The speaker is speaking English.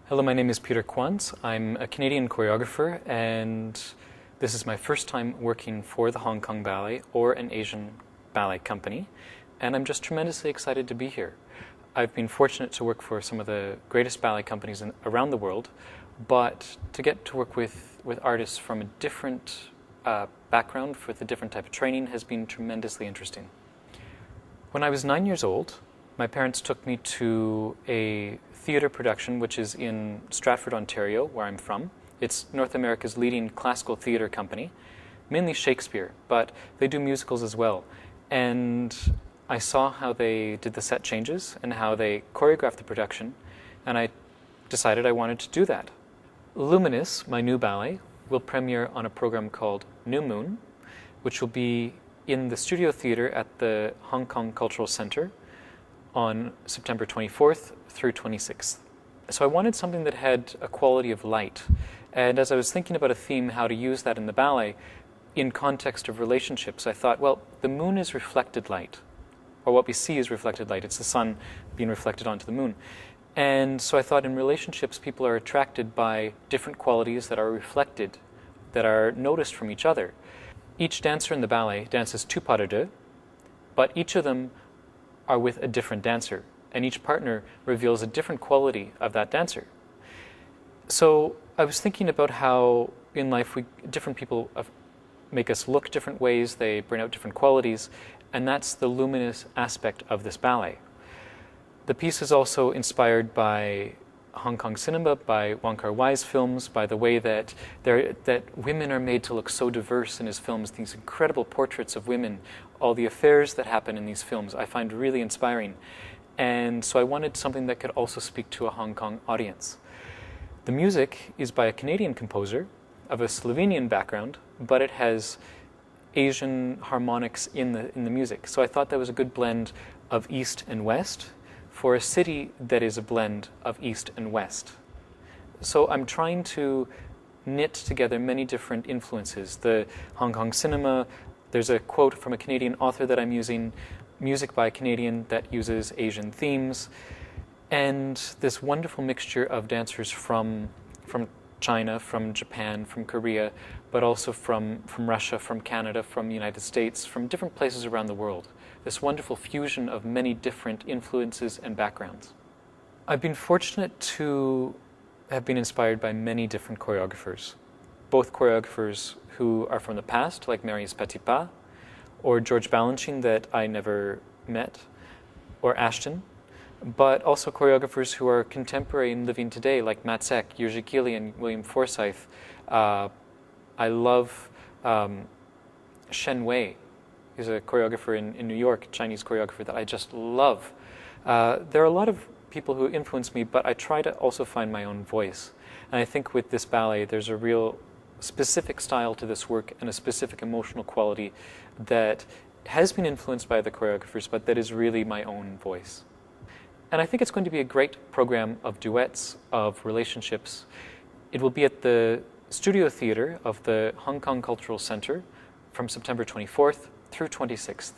Hello, my name is Peter Quanz. I'm a Canadian choreographer, and this is my first time working for the Hong Kong Ballet or an Asian ballet company, and I'm just tremendously excited to be here. I've been fortunate to work for some of the greatest ballet companies around the world, but to get to work with artists from a different background, with a different type of training, has been tremendously interesting. When I was 9 years old, my parents took me to a theatre production which is in Stratford, Ontario, where I'm from. It's North America's leading classical theatre company, mainly Shakespeare, but they do musicals as well. And I saw how they did the set changes and how they choreographed the production, and I decided I wanted to do that. Luminous, my new ballet, will premiere on a program called New Moon, which will be in the Studio Theatre at the Hong Kong Cultural Centre on September 24th through 26th. So I wanted something that had a quality of light. And as I was thinking about a theme, how to use that in the ballet, in context of relationships, I thought, well, the moon is reflected light, or what we see is reflected light. It's the sun being reflected onto the moon. And so I thought in relationships, people are attracted by different qualities that are reflected, that are noticed from each other. Each dancer in the ballet dances two pas de deux, but each of them are with a different dancer, and each partner reveals a different quality of that dancer. So I was thinking about how in life different people make us look different ways, they bring out different qualities, and that's the luminous aspect of this ballet. The piece is also inspired by Hong Kong cinema, by Wong Kar-wai's films, by the way that women are made to look so diverse in his films, these incredible portraits of women, all the affairs that happen in these films, I find really inspiring. And so I wanted something that could also speak to a Hong Kong audience. The music is by a Canadian composer of a Slovenian background, but it has Asian harmonics in the music. So I thought that was a good blend of East and West for a city that is a blend of East and West. So I'm trying to knit together many different influences. The Hong Kong cinema, there's a quote from a Canadian author that I'm using, music by a Canadian that uses Asian themes, and this wonderful mixture of dancers from China, from Japan, from Korea, but also from Russia, from Canada, from the United States, from different places around the world. This wonderful fusion of many different influences and backgrounds. I've been fortunate to have been inspired by many different choreographers, both choreographers who are from the past, like Marius Petipa, or George Balanchine that I never met, or Ashton, but also choreographers who are contemporary and living today, like Matt Eck, Jiří Kilian, William Forsythe. I love Shen Wei. He's a choreographer in New York, Chinese choreographer that I just love. There are a lot of people who influence me, but I try to also find my own voice. And I think with this ballet, there's a real specific style to this work and a specific emotional quality that has been influenced by the choreographers, but that is really my own voice. And I think it's going to be a great program of duets, of relationships. It will be at the Studio Theatre of the Hong Kong Cultural Centre from September 24th through 26th.